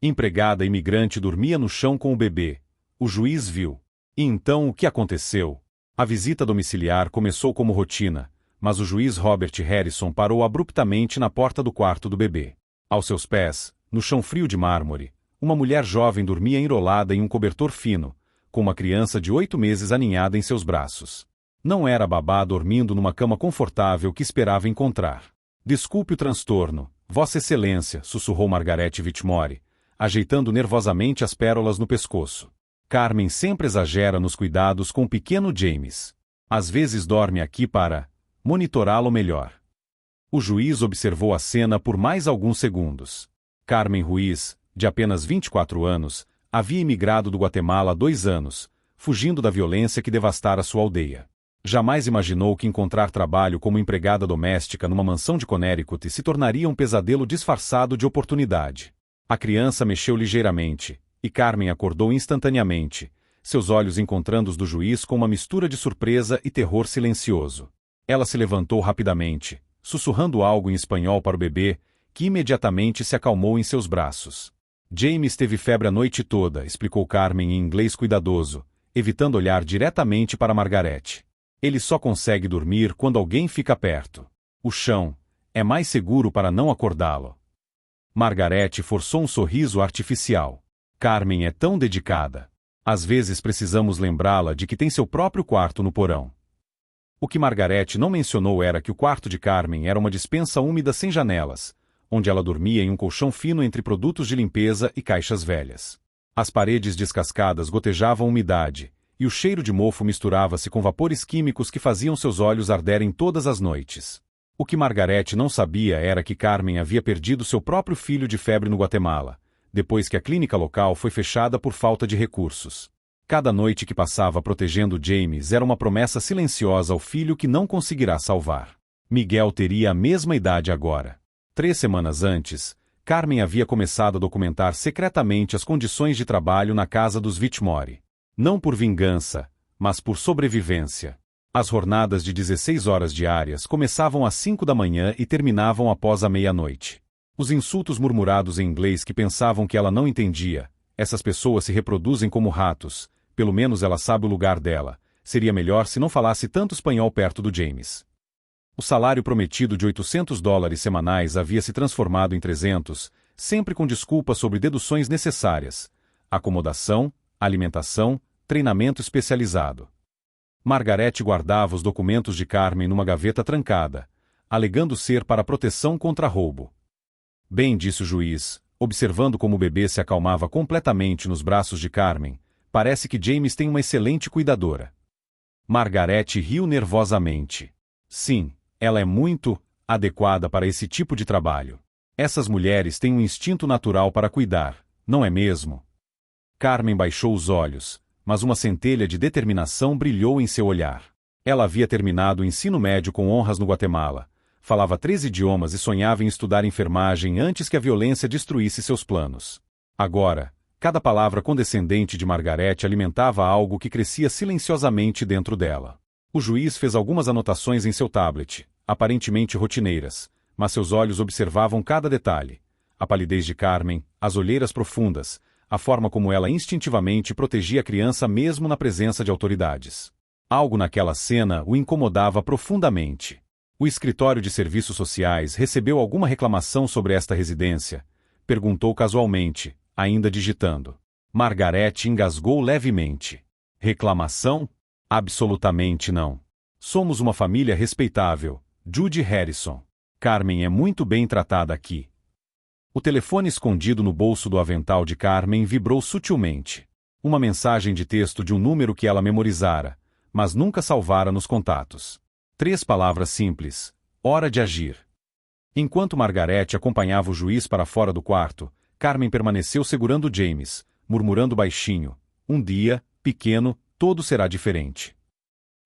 Empregada imigrante dormia no chão com o bebê. O juiz viu. E então o que aconteceu? A visita domiciliar começou como rotina, mas o juiz Robert Harrison parou abruptamente na porta do quarto do bebê. Aos seus pés, no chão frio de mármore, uma mulher jovem dormia enrolada em um cobertor fino, com uma criança de 8 meses aninhada em seus braços. Não era a babá dormindo numa cama confortável que esperava encontrar. Desculpe o transtorno, Vossa Excelência, sussurrou Margaret Whitmore, ajeitando nervosamente as pérolas no pescoço. Carmen sempre exagera nos cuidados com o pequeno James. Às vezes dorme aqui para monitorá-lo melhor. O juiz observou a cena por mais alguns segundos. Carmen Ruiz, de apenas 24 anos, havia imigrado do Guatemala há 2 anos, fugindo da violência que devastara sua aldeia. Jamais imaginou que encontrar trabalho como empregada doméstica numa mansão de Connecticut se tornaria um pesadelo disfarçado de oportunidade. A criança mexeu ligeiramente, e Carmen acordou instantaneamente, seus olhos encontrando os do juiz com uma mistura de surpresa e terror silencioso. Ela se levantou rapidamente, sussurrando algo em espanhol para o bebê, que imediatamente se acalmou em seus braços. James teve febre a noite toda, explicou Carmen em inglês cuidadoso, evitando olhar diretamente para Margaret. Ele só consegue dormir quando alguém fica perto. O chão é mais seguro para não acordá-lo. Margaret forçou um sorriso artificial. Carmen é tão dedicada. Às vezes precisamos lembrá-la de que tem seu próprio quarto no porão. O que Margaret não mencionou era que o quarto de Carmen era uma despensa úmida sem janelas, onde ela dormia em um colchão fino entre produtos de limpeza e caixas velhas. As paredes descascadas gotejavam umidade, e o cheiro de mofo misturava-se com vapores químicos que faziam seus olhos arderem todas as noites. O que Margaret não sabia era que Carmen havia perdido seu próprio filho de febre no Guatemala, depois que a clínica local foi fechada por falta de recursos. Cada noite que passava protegendo James era uma promessa silenciosa ao filho que não conseguirá salvar. Miguel teria a mesma idade agora. 3 semanas antes, Carmen havia começado a documentar secretamente as condições de trabalho na casa dos Whitmore. Não por vingança, mas por sobrevivência. As jornadas de 16 horas diárias começavam às 5 da manhã e terminavam após a meia-noite. Os insultos murmurados em inglês que pensavam que ela não entendia, essas pessoas se reproduzem como ratos, pelo menos ela sabe o lugar dela, seria melhor se não falasse tanto espanhol perto do James. O salário prometido de $800 semanais havia se transformado em 300, sempre com desculpas sobre deduções necessárias, acomodação, alimentação, treinamento especializado. Margaret guardava os documentos de Carmen numa gaveta trancada, alegando ser para proteção contra roubo. Bem, disse o juiz, observando como o bebê se acalmava completamente nos braços de Carmen, parece que James tem uma excelente cuidadora. Margaret riu nervosamente. Sim, ela é muito adequada para esse tipo de trabalho. Essas mulheres têm um instinto natural para cuidar, não é mesmo? Carmen baixou os olhos, mas uma centelha de determinação brilhou em seu olhar. Ela havia terminado o ensino médio com honras no Guatemala, falava 3 idiomas e sonhava em estudar enfermagem antes que a violência destruísse seus planos. Agora, cada palavra condescendente de Margaret alimentava algo que crescia silenciosamente dentro dela. O juiz fez algumas anotações em seu tablet, aparentemente rotineiras, mas seus olhos observavam cada detalhe. A palidez de Carmen, as olheiras profundas, a forma como ela instintivamente protegia a criança mesmo na presença de autoridades. Algo naquela cena o incomodava profundamente. O escritório de serviços sociais recebeu alguma reclamação sobre esta residência? Perguntou casualmente, ainda digitando. Margaret engasgou levemente. Reclamação? Absolutamente não. Somos uma família respeitável, Judy Harrison. Carmen é muito bem tratada aqui. O telefone escondido no bolso do avental de Carmen vibrou sutilmente. Uma mensagem de texto de um número que ela memorizara, mas nunca salvara nos contatos. 3 palavras simples. Hora de agir. Enquanto Margaret acompanhava o juiz para fora do quarto, Carmen permaneceu segurando James, murmurando baixinho. Um dia, pequeno, tudo será diferente.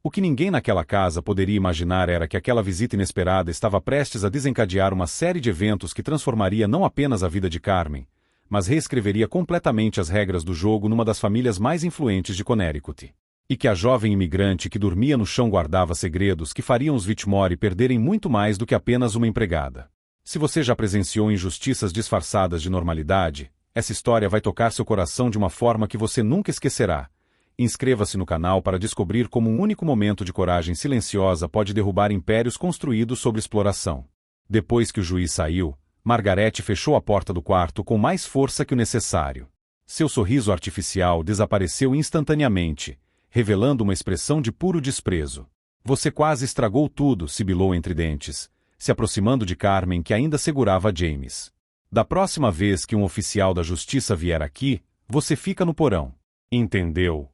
O que ninguém naquela casa poderia imaginar era que aquela visita inesperada estava prestes a desencadear uma série de eventos que transformaria não apenas a vida de Carmen, mas reescreveria completamente as regras do jogo numa das famílias mais influentes de Connecticut. E que a jovem imigrante que dormia no chão guardava segredos que fariam os Whitmore perderem muito mais do que apenas uma empregada. Se você já presenciou injustiças disfarçadas de normalidade, Essa história vai tocar seu coração de uma forma que você nunca esquecerá. Inscreva-se no canal para descobrir como um único momento de coragem silenciosa pode derrubar impérios construídos sobre exploração. Depois que o juiz saiu, Margaret fechou a porta do quarto com mais força que o necessário. Seu sorriso artificial desapareceu instantaneamente, revelando uma expressão de puro desprezo. Você quase estragou tudo, sibilou entre dentes, se aproximando de Carmen, que ainda segurava James. Da próxima vez que um oficial da justiça vier aqui, você fica no porão. Entendeu?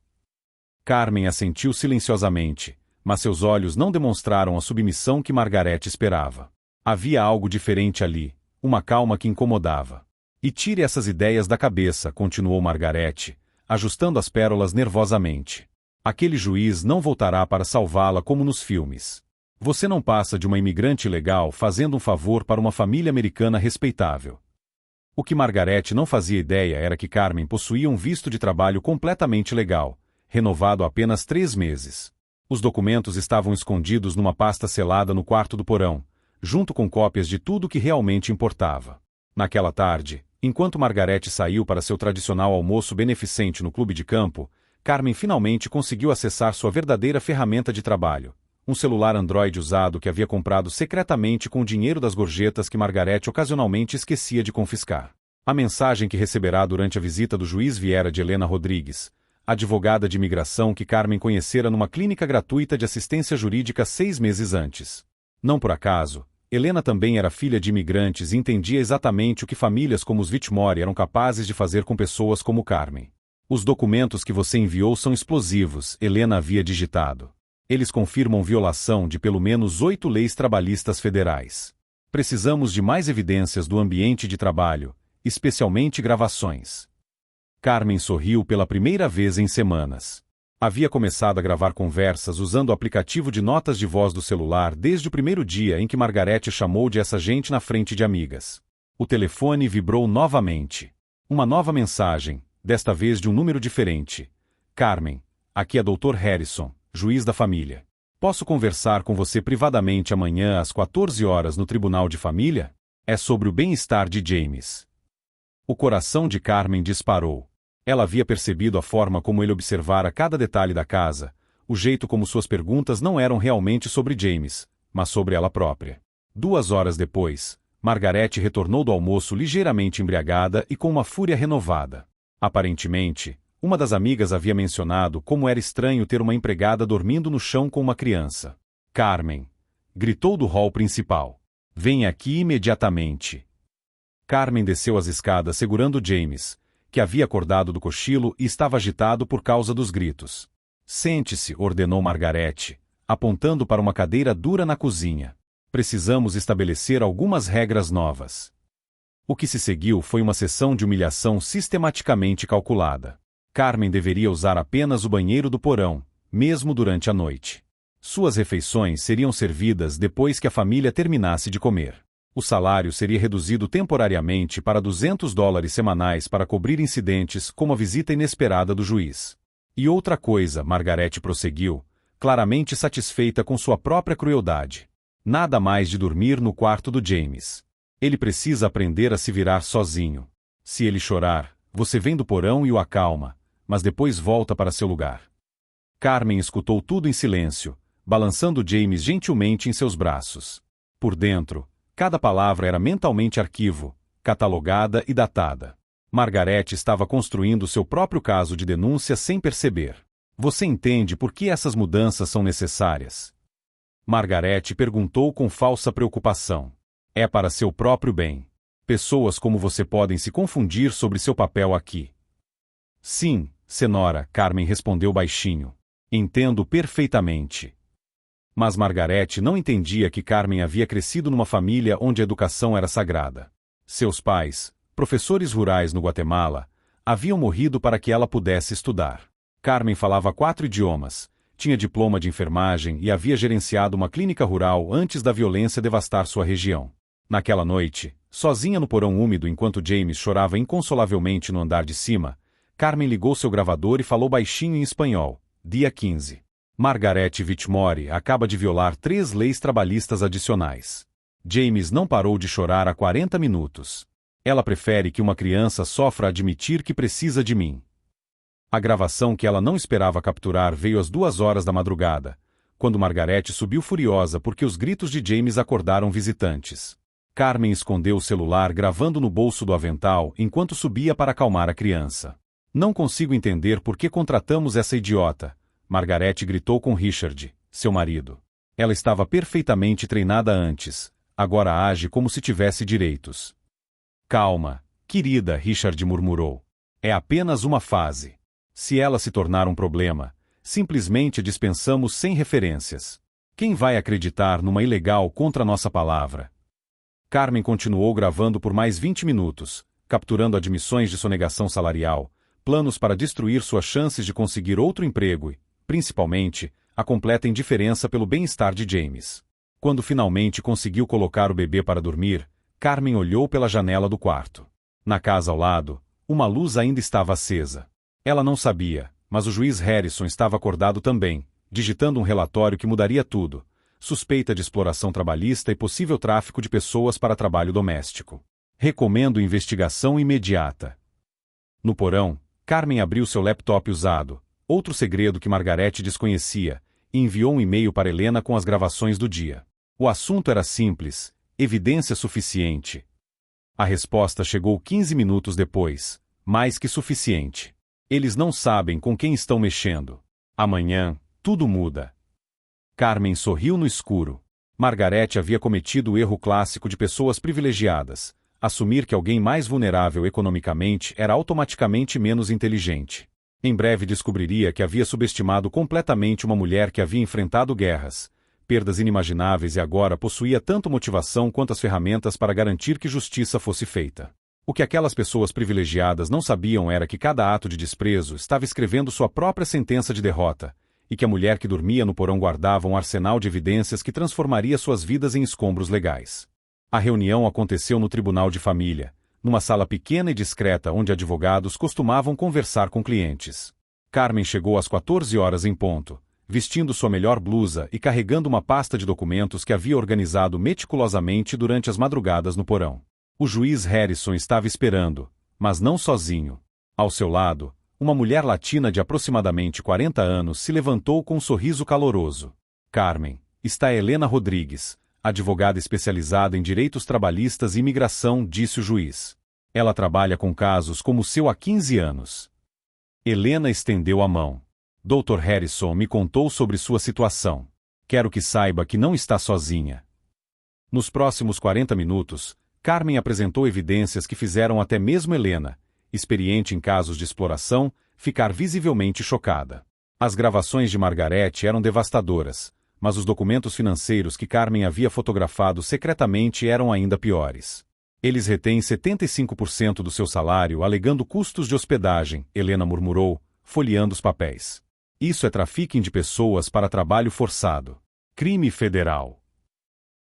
Carmen assentiu silenciosamente, mas seus olhos não demonstraram a submissão que Margaret esperava. Havia algo diferente ali, uma calma que incomodava. E tire essas ideias da cabeça, continuou Margaret, ajustando as pérolas nervosamente. Aquele juiz não voltará para salvá-la como nos filmes. Você não passa de uma imigrante ilegal fazendo um favor para uma família americana respeitável. O que Margaret não fazia ideia era que Carmen possuía um visto de trabalho completamente legal, renovado há apenas 3 meses. Os documentos estavam escondidos numa pasta selada no quarto do porão, junto com cópias de tudo que realmente importava. Naquela tarde, enquanto Margaret saiu para seu tradicional almoço beneficente no clube de campo, Carmen finalmente conseguiu acessar sua verdadeira ferramenta de trabalho, um celular Android usado que havia comprado secretamente com o dinheiro das gorjetas que Margaret ocasionalmente esquecia de confiscar. A mensagem que receberá durante a visita do juiz viera de Helena Rodrigues, advogada de imigração que Carmen conhecera numa clínica gratuita de assistência jurídica 6 meses antes. Não por acaso, Helena também era filha de imigrantes e entendia exatamente o que famílias como os Whitmore eram capazes de fazer com pessoas como Carmen. Os documentos que você enviou são explosivos, Helena havia digitado. Eles confirmam violação de pelo menos 8 leis trabalhistas federais. Precisamos de mais evidências do ambiente de trabalho, especialmente gravações. Carmen sorriu pela primeira vez em semanas. Havia começado a gravar conversas usando o aplicativo de notas de voz do celular desde o primeiro dia em que Margaret chamou de essa gente na frente de amigas. O telefone vibrou novamente. Uma nova mensagem, desta vez de um número diferente. Carmen, aqui é Dr. Harrison, juiz da família. Posso conversar com você privadamente amanhã às 14 horas no Tribunal de Família? É sobre o bem-estar de James. O coração de Carmen disparou. Ela havia percebido a forma como ele observara cada detalhe da casa, o jeito como suas perguntas não eram realmente sobre James, mas sobre ela própria. 2 horas depois, Margaret retornou do almoço ligeiramente embriagada e com uma fúria renovada. Aparentemente, uma das amigas havia mencionado como era estranho ter uma empregada dormindo no chão com uma criança. Carmen, gritou do hall principal. Venha aqui imediatamente. Carmen desceu as escadas segurando James, que havia acordado do cochilo e estava agitado por causa dos gritos. Sente-se, ordenou Margaret, apontando para uma cadeira dura na cozinha. Precisamos estabelecer algumas regras novas. O que se seguiu foi uma sessão de humilhação sistematicamente calculada. Carmen deveria usar apenas o banheiro do porão, mesmo durante a noite. Suas refeições seriam servidas depois que a família terminasse de comer. O salário seria reduzido temporariamente para $200 semanais para cobrir incidentes como a visita inesperada do juiz. E outra coisa, Margaret prosseguiu, claramente satisfeita com sua própria crueldade. Nada mais de dormir no quarto do James. Ele precisa aprender a se virar sozinho. Se ele chorar, você vem do porão e o acalma, mas depois volta para seu lugar. Carmen escutou tudo em silêncio, balançando James gentilmente em seus braços. Por dentro, cada palavra era mentalmente arquivo, catalogada e datada. Margaret estava construindo seu próprio caso de denúncia sem perceber. Você entende por que essas mudanças são necessárias? Margaret perguntou com falsa preocupação. É para seu próprio bem. Pessoas como você podem se confundir sobre seu papel aqui. Sim, senhora, Carmen respondeu baixinho. Entendo perfeitamente. Mas Margaret não entendia que Carmen havia crescido numa família onde a educação era sagrada. Seus pais, professores rurais no Guatemala, haviam morrido para que ela pudesse estudar. Carmen falava 4 idiomas, tinha diploma de enfermagem e havia gerenciado uma clínica rural antes da violência devastar sua região. Naquela noite, sozinha no porão úmido enquanto James chorava inconsolavelmente no andar de cima, Carmen ligou seu gravador e falou baixinho em espanhol. Dia 15. Margaret Whitmore acaba de violar 3 leis trabalhistas adicionais. James não parou de chorar há 40 minutos. Ela prefere que uma criança sofra admitir que precisa de mim. A gravação que ela não esperava capturar veio às 2 horas da madrugada, quando Margaret subiu furiosa porque os gritos de James acordaram visitantes. Carmen escondeu o celular gravando no bolso do avental enquanto subia para acalmar a criança. Não consigo entender por que contratamos essa idiota, Margaret gritou com Richard, seu marido. Ela estava perfeitamente treinada antes, agora age como se tivesse direitos. Calma, querida, Richard murmurou. É apenas uma fase. Se ela se tornar um problema, simplesmente a dispensamos sem referências. Quem vai acreditar numa ilegal contra nossa palavra? Carmen continuou gravando por mais 20 minutos, capturando admissões de sonegação salarial, planos para destruir suas chances de conseguir outro emprego e, principalmente, a completa indiferença pelo bem-estar de James. Quando finalmente conseguiu colocar o bebê para dormir, Carmen olhou pela janela do quarto. Na casa ao lado, uma luz ainda estava acesa. Ela não sabia, mas o juiz Harrison estava acordado também, digitando um relatório que mudaria tudo: suspeita de exploração trabalhista e possível tráfico de pessoas para trabalho doméstico. Recomendo investigação imediata. No porão, Carmen abriu seu laptop usado, outro segredo que Margaret desconhecia, e enviou um e-mail para Helena com as gravações do dia. O assunto era simples: evidência suficiente. A resposta chegou 15 minutos depois: mais que suficiente. Eles não sabem com quem estão mexendo. Amanhã, tudo muda. Carmen sorriu no escuro. Margaret havia cometido o erro clássico de pessoas privilegiadas: assumir que alguém mais vulnerável economicamente era automaticamente menos inteligente. Em breve descobriria que havia subestimado completamente uma mulher que havia enfrentado guerras, perdas inimagináveis e agora possuía tanto motivação quanto as ferramentas para garantir que justiça fosse feita. O que aquelas pessoas privilegiadas não sabiam era que cada ato de desprezo estava escrevendo sua própria sentença de derrota, e que a mulher que dormia no porão guardava um arsenal de evidências que transformaria suas vidas em escombros legais. A reunião aconteceu no tribunal de família, numa sala pequena e discreta onde advogados costumavam conversar com clientes. Carmen chegou às 14 horas em ponto, vestindo sua melhor blusa e carregando uma pasta de documentos que havia organizado meticulosamente durante as madrugadas no porão. O juiz Harrison estava esperando, mas não sozinho. Ao seu lado, uma mulher latina de aproximadamente 40 anos se levantou com um sorriso caloroso. Carmen, está Helena Rodrigues, advogada especializada em direitos trabalhistas e imigração, disse o juiz. Ela trabalha com casos como o seu há 15 anos. Helena estendeu a mão. Dr. Harrison me contou sobre sua situação. Quero que saiba que não está sozinha. Nos próximos 40 minutos, Carmen apresentou evidências que fizeram até mesmo Helena, experiente em casos de exploração, ficar visivelmente chocada. As gravações de Margaret eram devastadoras, mas os documentos financeiros que Carmen havia fotografado secretamente eram ainda piores. Eles retêm 75% do seu salário alegando custos de hospedagem, Helena murmurou, folheando os papéis. Isso é trafique de pessoas para trabalho forçado. Crime federal.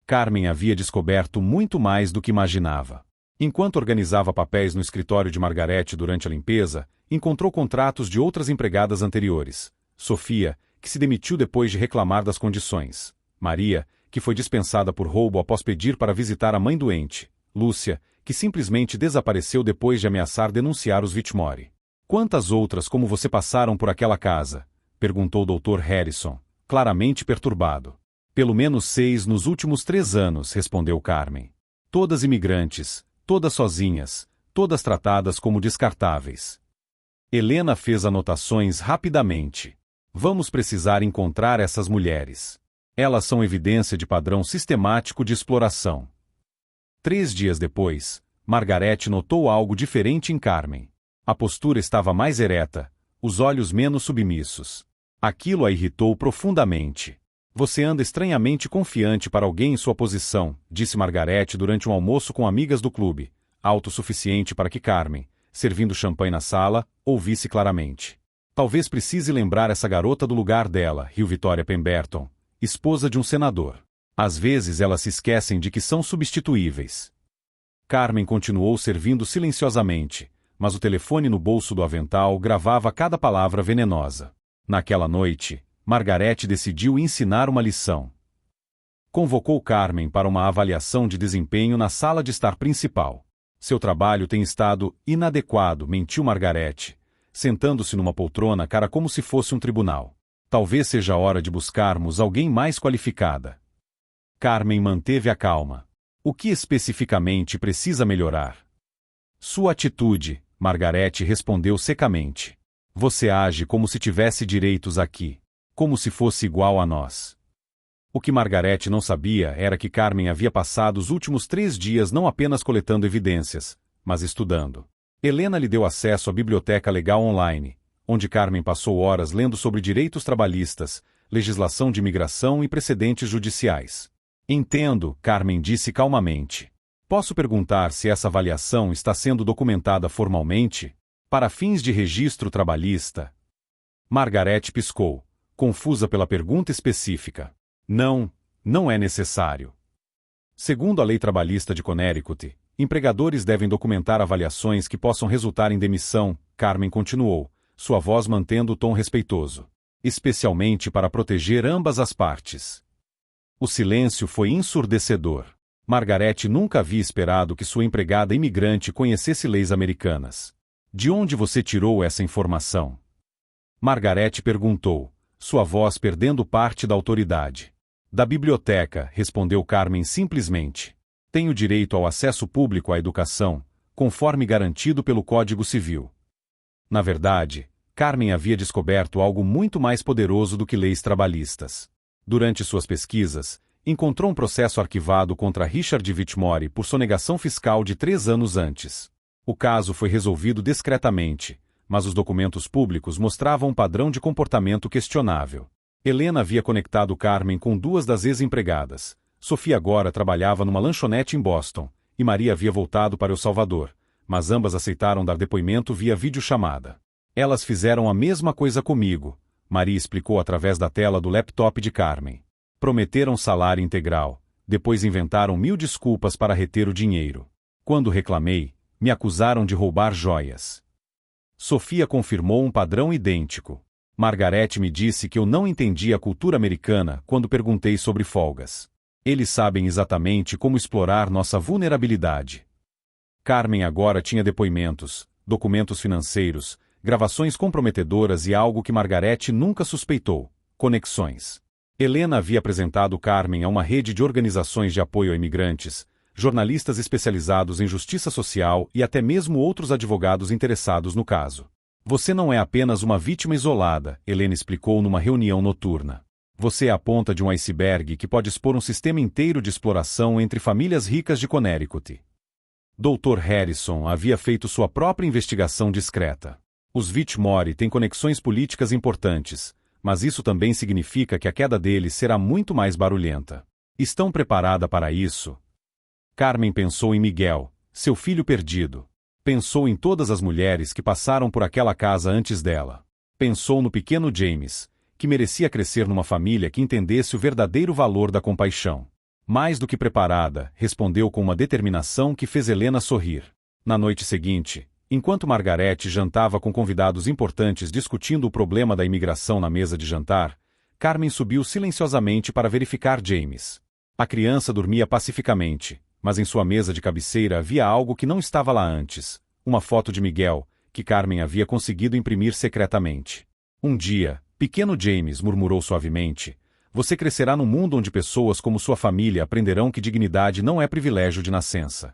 Carmen havia descoberto muito mais do que imaginava. Enquanto organizava papéis no escritório de Margaret durante a limpeza, encontrou contratos de outras empregadas anteriores. Sofia, que se demitiu depois de reclamar das condições. Maria, que foi dispensada por roubo após pedir para visitar a mãe doente. Lúcia, que simplesmente desapareceu depois de ameaçar denunciar os Whitmore. Quantas outras como você passaram por aquela casa? Perguntou o Dr. Harrison, claramente perturbado. Pelo menos 6 nos últimos 3 anos, respondeu Carmen. Todas imigrantes, todas sozinhas, todas tratadas como descartáveis. Helena fez anotações rapidamente. Vamos precisar encontrar essas mulheres. Elas são evidência de padrão sistemático de exploração. 3 dias depois, Margaret notou algo diferente em Carmen. A postura estava mais ereta, os olhos menos submissos. Aquilo a irritou profundamente. Você anda estranhamente confiante para alguém em sua posição, disse Margaret durante um almoço com amigas do clube, alto o suficiente para que Carmen, servindo champanhe na sala, ouvisse claramente. Talvez precise lembrar essa garota do lugar dela, riu Victoria Pemberton, esposa de um senador. Às vezes elas se esquecem de que são substituíveis. Carmen continuou servindo silenciosamente, mas o telefone no bolso do avental gravava cada palavra venenosa. Naquela noite, Margaret decidiu ensinar uma lição. Convocou Carmen para uma avaliação de desempenho na sala de estar principal. Seu trabalho tem estado inadequado, mentiu Margarete, sentando-se numa poltrona cara como se fosse um tribunal. Talvez seja a hora de buscarmos alguém mais qualificada. Carmen manteve a calma. O que especificamente precisa melhorar? Sua atitude, Margarete respondeu secamente. Você age como se tivesse direitos aqui, como se fosse igual a nós. O que Margarete não sabia era que Carmen havia passado os últimos 3 dias não apenas coletando evidências, mas estudando. Helena lhe deu acesso à biblioteca legal online, onde Carmen passou horas lendo sobre direitos trabalhistas, legislação de imigração e precedentes judiciais. Entendo, Carmen disse calmamente. Posso perguntar se essa avaliação está sendo documentada formalmente? Para fins de registro trabalhista? Margarete piscou, confusa pela pergunta específica. Não, não é necessário. Segundo a lei trabalhista de Connecticut, empregadores devem documentar avaliações que possam resultar em demissão, Carmen continuou, sua voz mantendo o tom respeitoso. Especialmente para proteger ambas as partes. O silêncio foi ensurdecedor. Margarete nunca havia esperado que sua empregada imigrante conhecesse leis americanas. De onde você tirou essa informação? Margarete perguntou, sua voz perdendo parte da autoridade. Da biblioteca, respondeu Carmen simplesmente. Tenho direito ao acesso público à educação, conforme garantido pelo Código Civil. Na verdade, Carmen havia descoberto algo muito mais poderoso do que leis trabalhistas. Durante suas pesquisas, encontrou um processo arquivado contra Richard Whitmore por sonegação fiscal de 3 anos antes. O caso foi resolvido discretamente, mas os documentos públicos mostravam um padrão de comportamento questionável. Helena havia conectado Carmen com 2 das ex-empregadas. Sofia agora trabalhava numa lanchonete em Boston, e Maria havia voltado para El Salvador, mas ambas aceitaram dar depoimento via videochamada. Elas fizeram a mesma coisa comigo, Maria explicou através da tela do laptop de Carmen. Prometeram salário integral, depois inventaram 1000 desculpas para reter o dinheiro. Quando reclamei, me acusaram de roubar joias. Sofia confirmou um padrão idêntico. Margarete me disse que eu não entendia a cultura americana quando perguntei sobre folgas. Eles sabem exatamente como explorar nossa vulnerabilidade. Carmen agora tinha depoimentos, documentos financeiros, gravações comprometedoras e algo que Margarete nunca suspeitou: conexões. Helena havia apresentado Carmen a uma rede de organizações de apoio a imigrantes, jornalistas especializados em justiça social e até mesmo outros advogados interessados no caso. Você não é apenas uma vítima isolada, Helena explicou numa reunião noturna. Você é a ponta de um iceberg que pode expor um sistema inteiro de exploração entre famílias ricas de Connecticut. Dr. Harrison havia feito sua própria investigação discreta. Os Whitmore têm conexões políticas importantes, mas isso também significa que a queda deles será muito mais barulhenta. Estão preparada para isso? Carmen pensou em Miguel, seu filho perdido. Pensou em todas as mulheres que passaram por aquela casa antes dela. Pensou no pequeno James, que merecia crescer numa família que entendesse o verdadeiro valor da compaixão. Mais do que preparada, respondeu com uma determinação que fez Helena sorrir. Na noite seguinte, enquanto Margarete jantava com convidados importantes discutindo o problema da imigração na mesa de jantar, Carmen subiu silenciosamente para verificar James. A criança dormia pacificamente, mas em sua mesa de cabeceira havia algo que não estava lá antes: uma foto de Miguel, que Carmen havia conseguido imprimir secretamente. Um dia, pequeno James, murmurou suavemente, você crescerá num mundo onde pessoas como sua família aprenderão que dignidade não é privilégio de nascença.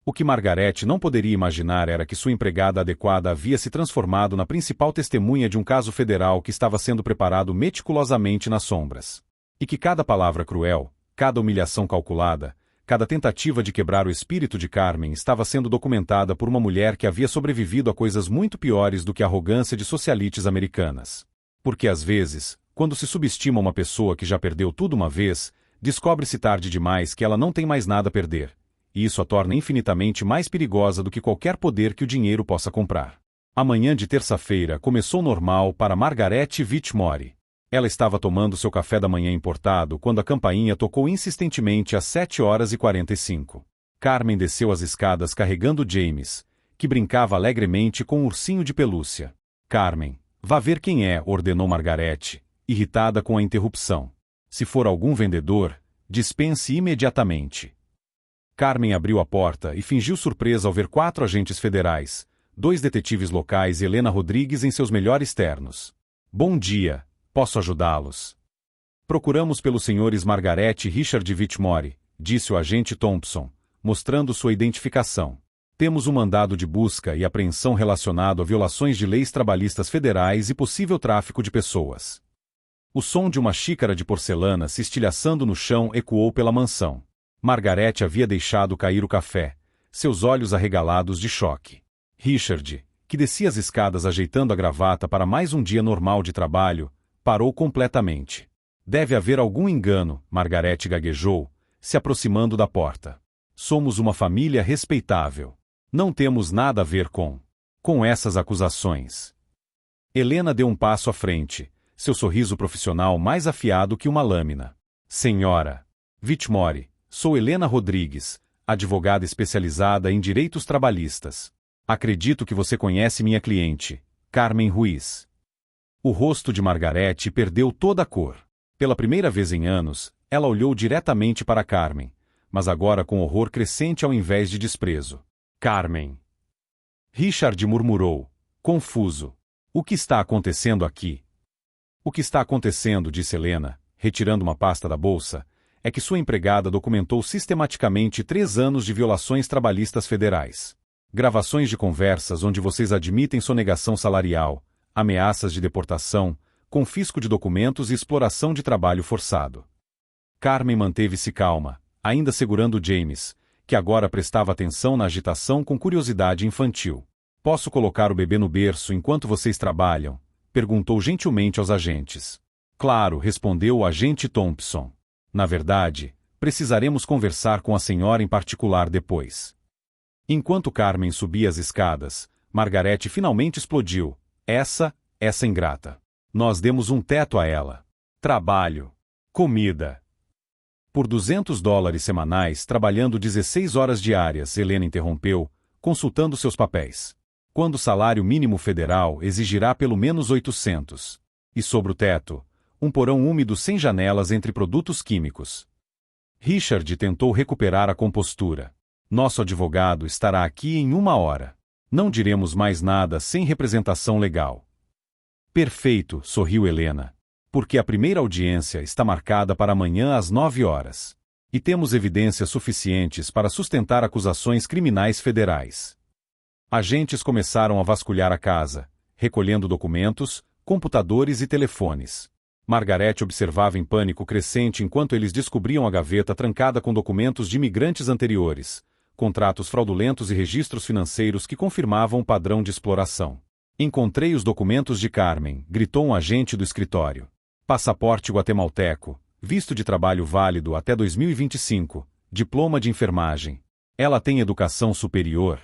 O que Margarete não poderia imaginar era que sua empregada adequada havia se transformado na principal testemunha de um caso federal que estava sendo preparado meticulosamente nas sombras. E que cada palavra cruel, cada humilhação calculada, cada tentativa de quebrar o espírito de Carmen estava sendo documentada por uma mulher que havia sobrevivido a coisas muito piores do que a arrogância de socialites americanas. Porque às vezes, quando se subestima uma pessoa que já perdeu tudo uma vez, descobre-se tarde demais que ela não tem mais nada a perder. E isso a torna infinitamente mais perigosa do que qualquer poder que o dinheiro possa comprar. A manhã de terça-feira começou normal para Margarete Whitmore. Ela estava tomando seu café da manhã importado quando a campainha tocou insistentemente às 7h45. Carmen desceu as escadas carregando James, que brincava alegremente com um ursinho de pelúcia. Carmen, vá ver quem é, ordenou Margarete, irritada com a interrupção. Se for algum vendedor, dispense imediatamente. Carmen abriu a porta e fingiu surpresa ao ver 4 agentes federais, 2 detetives locais e Helena Rodrigues em seus melhores ternos. Bom dia, posso ajudá-los? Procuramos pelos senhores Margaret e Richard Whitmore, disse o agente Thompson, mostrando sua identificação. Temos um mandado de busca e apreensão relacionado a violações de leis trabalhistas federais e possível tráfico de pessoas. O som de uma xícara de porcelana se estilhaçando no chão ecoou pela mansão. Margaret havia deixado cair o café, seus olhos arregalados de choque. Richard, que descia as escadas ajeitando a gravata para mais um dia normal de trabalho, parou completamente. Deve haver algum engano, Margaret gaguejou, se aproximando da porta. Somos uma família respeitável. Não temos nada a ver com essas acusações. Helena deu um passo à frente, seu sorriso profissional mais afiado que uma lâmina. Senhora Whitmore, sou Helena Rodrigues, advogada especializada em direitos trabalhistas. Acredito que você conhece minha cliente, Carmen Ruiz. O rosto de Margaret perdeu toda a cor. Pela primeira vez em anos, ela olhou diretamente para Carmen, mas agora com horror crescente ao invés de desprezo. Carmen. Richard murmurou, confuso. O que está acontecendo aqui? O que está acontecendo, disse Helena, retirando uma pasta da bolsa, é que sua empregada documentou sistematicamente 3 anos de violações trabalhistas federais. Gravações de conversas onde vocês admitem sonegação salarial, ameaças de deportação, confisco de documentos e exploração de trabalho forçado. Carmen manteve-se calma, ainda segurando James, que agora prestava atenção na agitação com curiosidade infantil. Posso colocar o bebê no berço enquanto vocês trabalham? Perguntou gentilmente aos agentes. Claro, respondeu o agente Thompson. Na verdade, precisaremos conversar com a senhora em particular depois. Enquanto Carmen subia as escadas, Margaret finalmente explodiu. Essa ingrata. Nós demos um teto a ela. Trabalho. Comida. Por $200 semanais, trabalhando 16 horas diárias, Helena interrompeu, consultando seus papéis. Quando o salário mínimo federal exigirá pelo menos 800. E sobre o teto, um porão úmido sem janelas entre produtos químicos. Richard tentou recuperar a compostura. Nosso advogado estará aqui em 1 hora. Não diremos mais nada sem representação legal. Perfeito, sorriu Helena. Porque a primeira audiência está marcada para amanhã às 9 horas. E temos evidências suficientes para sustentar acusações criminais federais. Agentes começaram a vasculhar a casa, recolhendo documentos, computadores e telefones. Margaret observava em pânico crescente enquanto eles descobriam a gaveta trancada com documentos de imigrantes anteriores, contratos fraudulentos e registros financeiros que confirmavam o padrão de exploração. Encontrei os documentos de Carmen, gritou um agente do escritório. Passaporte guatemalteco, visto de trabalho válido até 2025, diploma de enfermagem. Ela tem educação superior?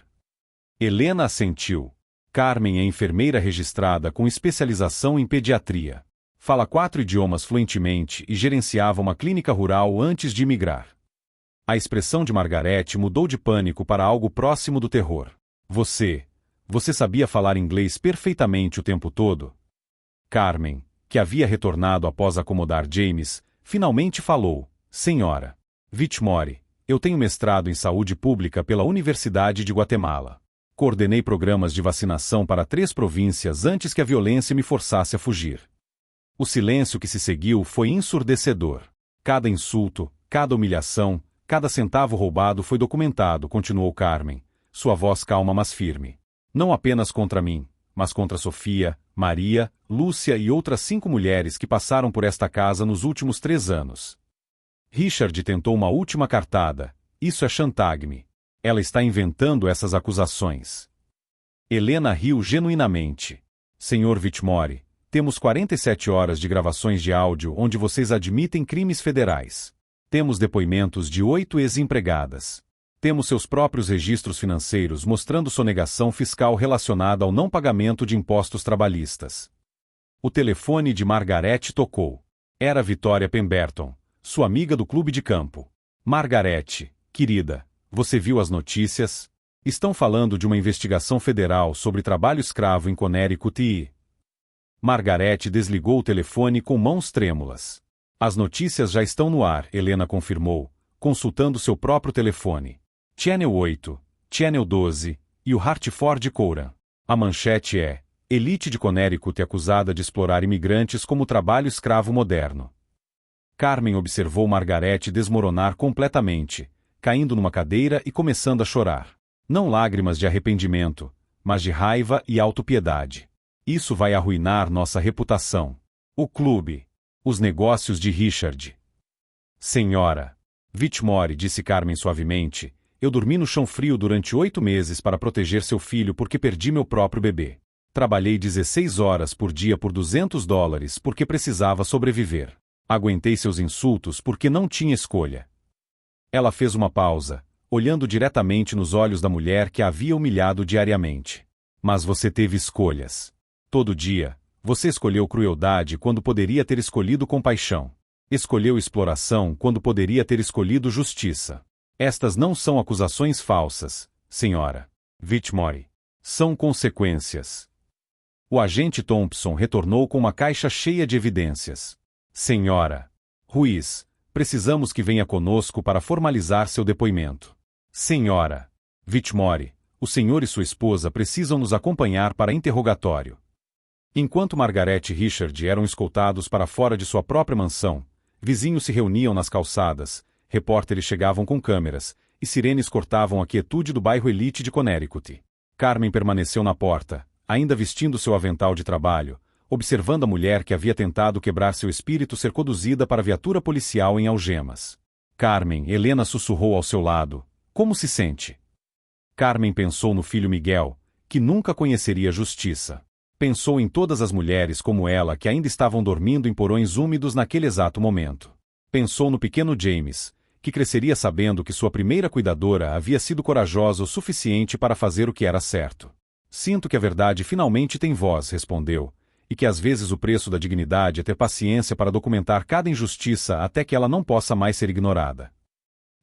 Helena assentiu. Carmen é enfermeira registrada com especialização em pediatria. Fala 4 idiomas fluentemente e gerenciava uma clínica rural antes de imigrar. A expressão de Margaret mudou de pânico para algo próximo do terror. Você sabia falar inglês perfeitamente o tempo todo? Carmen, que havia retornado após acomodar James, finalmente falou. Senhora Whitmore, eu tenho mestrado em saúde pública pela Universidade de Guatemala. Coordenei programas de vacinação para 3 províncias antes que a violência me forçasse a fugir. O silêncio que se seguiu foi ensurdecedor. Cada insulto, cada humilhação, cada centavo roubado foi documentado, continuou Carmen, sua voz calma mas firme. Não apenas contra mim, mas contra Sofia, Maria, Lúcia e outras 5 mulheres que passaram por esta casa nos últimos 3 anos. Richard tentou uma última cartada. Isso é chantagem. Ela está inventando essas acusações. Helena riu genuinamente. Senhor Whitmore, temos 47 horas de gravações de áudio onde vocês admitem crimes federais. Temos depoimentos de 8 ex-empregadas. Temos seus próprios registros financeiros mostrando sonegação fiscal relacionada ao não pagamento de impostos trabalhistas. O telefone de Margaret tocou. Era Vitória Pemberton, sua amiga do clube de campo. Margaret, querida, você viu as notícias? Estão falando de uma investigação federal sobre trabalho escravo em Connecticut e... Margaret desligou o telefone com mãos trêmulas. As notícias já estão no ar, Helena confirmou, consultando seu próprio telefone. Channel 8, Channel 12 e o Hartford Courant. A manchete é: elite de Connecticut acusada de explorar imigrantes como trabalho escravo moderno. Carmen observou Margaret desmoronar completamente, caindo numa cadeira e começando a chorar. Não lágrimas de arrependimento, mas de raiva e autopiedade. Isso vai arruinar nossa reputação. O clube. Os negócios de Richard. Senhora Whitmore, disse Carmen suavemente, eu dormi no chão frio durante 8 meses para proteger seu filho porque perdi meu próprio bebê. Trabalhei 16 horas por dia por $200 porque precisava sobreviver. Aguentei seus insultos porque não tinha escolha. Ela fez uma pausa, olhando diretamente nos olhos da mulher que a havia humilhado diariamente. Mas você teve escolhas. Todo dia, você escolheu crueldade quando poderia ter escolhido compaixão. Escolheu exploração quando poderia ter escolhido justiça. Estas não são acusações falsas, senhora Whitmore. São consequências. O agente Thompson retornou com uma caixa cheia de evidências. Senhora Ruiz, precisamos que venha conosco para formalizar seu depoimento. Senhora Whitmore, o senhor e sua esposa precisam nos acompanhar para interrogatório. Enquanto Margaret e Richard eram escoltados para fora de sua própria mansão, vizinhos se reuniam nas calçadas, repórteres chegavam com câmeras, e sirenes cortavam a quietude do bairro elite de Connecticut. Carmen permaneceu na porta, ainda vestindo seu avental de trabalho, observando a mulher que havia tentado quebrar seu espírito ser conduzida para a viatura policial em algemas. Carmen, Helena sussurrou ao seu lado. Como se sente? Carmen pensou no filho Miguel, que nunca conheceria justiça. Pensou em todas as mulheres como ela que ainda estavam dormindo em porões úmidos naquele exato momento. Pensou no pequeno James, que cresceria sabendo que sua primeira cuidadora havia sido corajosa o suficiente para fazer o que era certo. Sinto que a verdade finalmente tem voz, respondeu, e que às vezes o preço da dignidade é ter paciência para documentar cada injustiça até que ela não possa mais ser ignorada.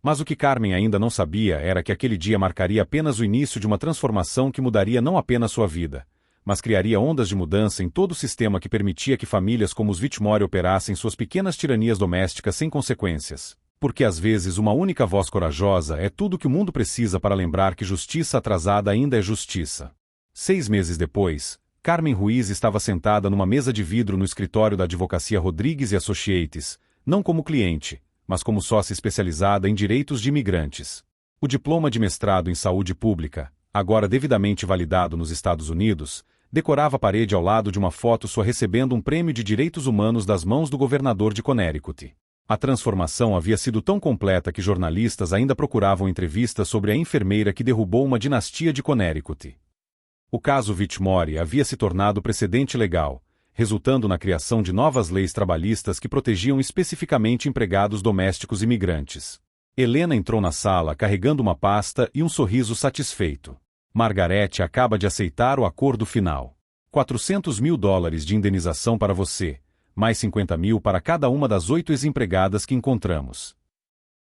Mas o que Carmen ainda não sabia era que aquele dia marcaria apenas o início de uma transformação que mudaria não apenas sua vida, mas criaria ondas de mudança em todo o sistema que permitia que famílias como os Whitmore operassem suas pequenas tiranias domésticas sem consequências. Porque às vezes uma única voz corajosa é tudo que o mundo precisa para lembrar que justiça atrasada ainda é justiça. 6 meses depois, Carmen Ruiz estava sentada numa mesa de vidro no escritório da advocacia Rodrigues e Associates, não como cliente, mas como sócia especializada em direitos de imigrantes. O diploma de mestrado em saúde pública, agora devidamente validado nos Estados Unidos, decorava a parede ao lado de uma foto sua recebendo um prêmio de direitos humanos das mãos do governador de Connecticut. A transformação havia sido tão completa que jornalistas ainda procuravam entrevistas sobre a enfermeira que derrubou uma dinastia de Connecticut. O caso Whitmore havia se tornado precedente legal, resultando na criação de novas leis trabalhistas que protegiam especificamente empregados domésticos imigrantes. Helena entrou na sala carregando uma pasta e um sorriso satisfeito. Margaret acaba de aceitar o acordo final. $400 mil de indenização para você, mais 50 mil para cada uma das 8 ex-empregadas que encontramos.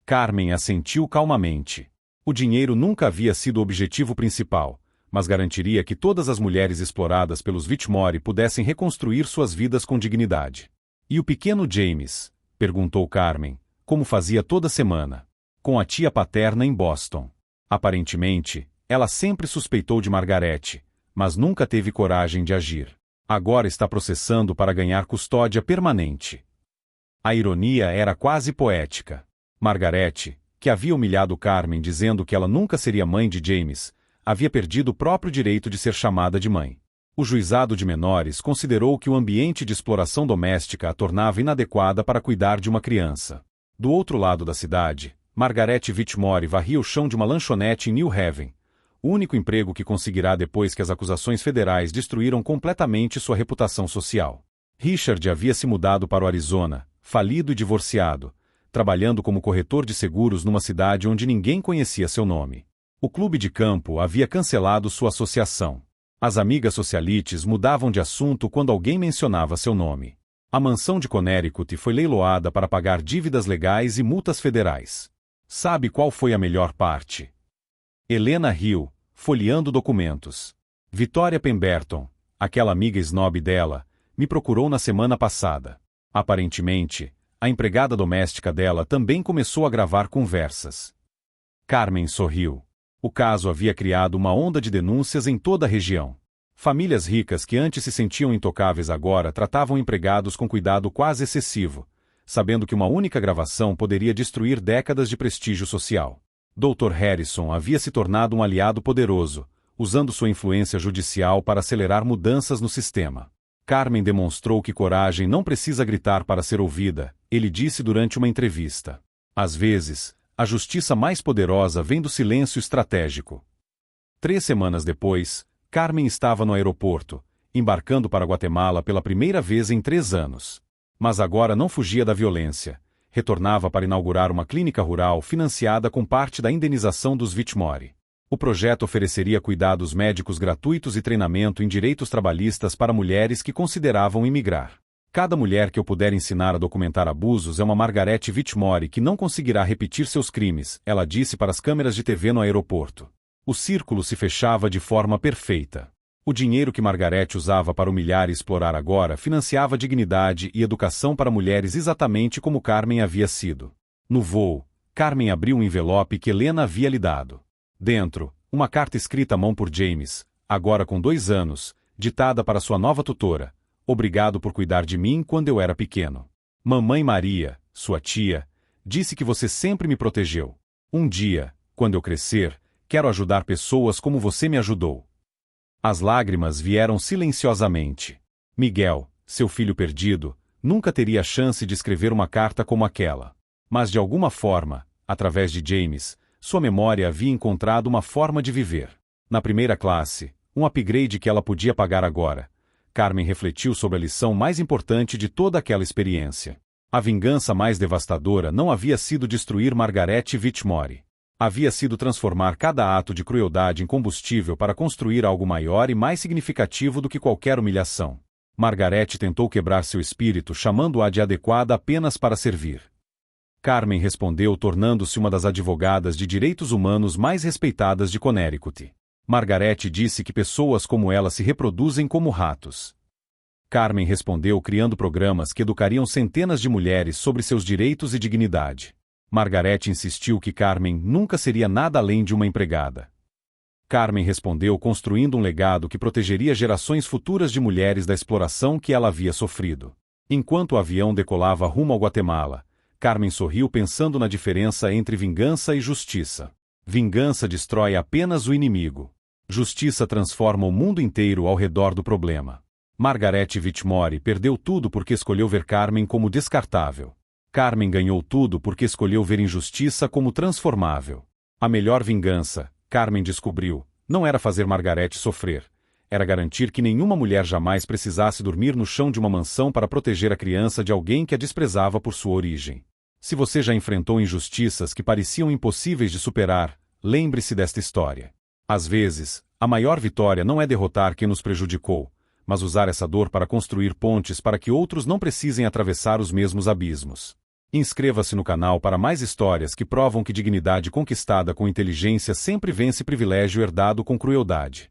Carmen assentiu calmamente. O dinheiro nunca havia sido o objetivo principal, mas garantiria que todas as mulheres exploradas pelos Whitmore pudessem reconstruir suas vidas com dignidade. E o pequeno James? Perguntou Carmen, como fazia toda semana. Com a tia paterna em Boston. Aparentemente, ela sempre suspeitou de Margaret, mas nunca teve coragem de agir. Agora está processando para ganhar custódia permanente. A ironia era quase poética. Margaret, que havia humilhado Carmen dizendo que ela nunca seria mãe de James, havia perdido o próprio direito de ser chamada de mãe. O juizado de menores considerou que o ambiente de exploração doméstica a tornava inadequada para cuidar de uma criança. Do outro lado da cidade, Margaret Whitmore varria o chão de uma lanchonete em New Haven, o único emprego que conseguirá depois que as acusações federais destruíram completamente sua reputação social. Richard havia se mudado para o Arizona, falido e divorciado, trabalhando como corretor de seguros numa cidade onde ninguém conhecia seu nome. O clube de campo havia cancelado sua associação. As amigas socialites mudavam de assunto quando alguém mencionava seu nome. A mansão de Connecticut foi leiloada para pagar dívidas legais e multas federais. Sabe qual foi a melhor parte? Helena riu, folheando documentos. Victoria Pemberton, aquela amiga snob dela, me procurou na semana passada. Aparentemente, a empregada doméstica dela também começou a gravar conversas. Carmen sorriu. O caso havia criado uma onda de denúncias em toda a região. Famílias ricas que antes se sentiam intocáveis agora tratavam empregados com cuidado quase excessivo, sabendo que uma única gravação poderia destruir décadas de prestígio social. Dr. Harrison havia se tornado um aliado poderoso, usando sua influência judicial para acelerar mudanças no sistema. Carmen demonstrou que coragem não precisa gritar para ser ouvida, ele disse durante uma entrevista. Às vezes, a justiça mais poderosa vem do silêncio estratégico. 3 semanas depois, Carmen estava no aeroporto, embarcando para Guatemala pela primeira vez em 3 anos. Mas agora não fugia da violência. Retornava para inaugurar uma clínica rural financiada com parte da indenização dos Vitmore. O projeto ofereceria cuidados médicos gratuitos e treinamento em direitos trabalhistas para mulheres que consideravam imigrar. Cada mulher que eu puder ensinar a documentar abusos é uma Margarete Vitmore que não conseguirá repetir seus crimes, ela disse para as câmeras de TV no aeroporto. O círculo se fechava de forma perfeita. O dinheiro que Margarete usava para humilhar e explorar agora financiava dignidade e educação para mulheres exatamente como Carmen havia sido. No voo, Carmen abriu um envelope que Helena havia lhe dado. Dentro, uma carta escrita à mão por James, agora com 2 anos, ditada para sua nova tutora. Obrigado por cuidar de mim quando eu era pequeno. Mamãe Maria, sua tia, disse que você sempre me protegeu. Um dia, quando eu crescer, quero ajudar pessoas como você me ajudou. As lágrimas vieram silenciosamente. Miguel, seu filho perdido, nunca teria a chance de escrever uma carta como aquela. Mas de alguma forma, através de James, sua memória havia encontrado uma forma de viver. Na primeira classe, um upgrade que ela podia pagar agora. Carmen refletiu sobre a lição mais importante de toda aquela experiência. A vingança mais devastadora não havia sido destruir Margarete Vitmore. Havia sido transformar cada ato de crueldade em combustível para construir algo maior e mais significativo do que qualquer humilhação. Margarete tentou quebrar seu espírito chamando-a de adequada apenas para servir. Carmen respondeu tornando-se uma das advogadas de direitos humanos mais respeitadas de Connecticut. Margarete disse que pessoas como ela se reproduzem como ratos. Carmen respondeu criando programas que educariam centenas de mulheres sobre seus direitos e dignidade. Margarete insistiu que Carmen nunca seria nada além de uma empregada. Carmen respondeu construindo um legado que protegeria gerações futuras de mulheres da exploração que ela havia sofrido. Enquanto o avião decolava rumo ao Guatemala, Carmen sorriu pensando na diferença entre vingança e justiça. Vingança destrói apenas o inimigo. Justiça transforma o mundo inteiro ao redor do problema. Margarete Vitmore perdeu tudo porque escolheu ver Carmen como descartável. Carmen ganhou tudo porque escolheu ver injustiça como transformável. A melhor vingança, Carmen descobriu, não era fazer Margarete sofrer. Era garantir que nenhuma mulher jamais precisasse dormir no chão de uma mansão para proteger a criança de alguém que a desprezava por sua origem. Se você já enfrentou injustiças que pareciam impossíveis de superar, lembre-se desta história. Às vezes, a maior vitória não é derrotar quem nos prejudicou, mas usar essa dor para construir pontes para que outros não precisem atravessar os mesmos abismos. Inscreva-se no canal para mais histórias que provam que dignidade conquistada com inteligência sempre vence privilégio herdado com crueldade.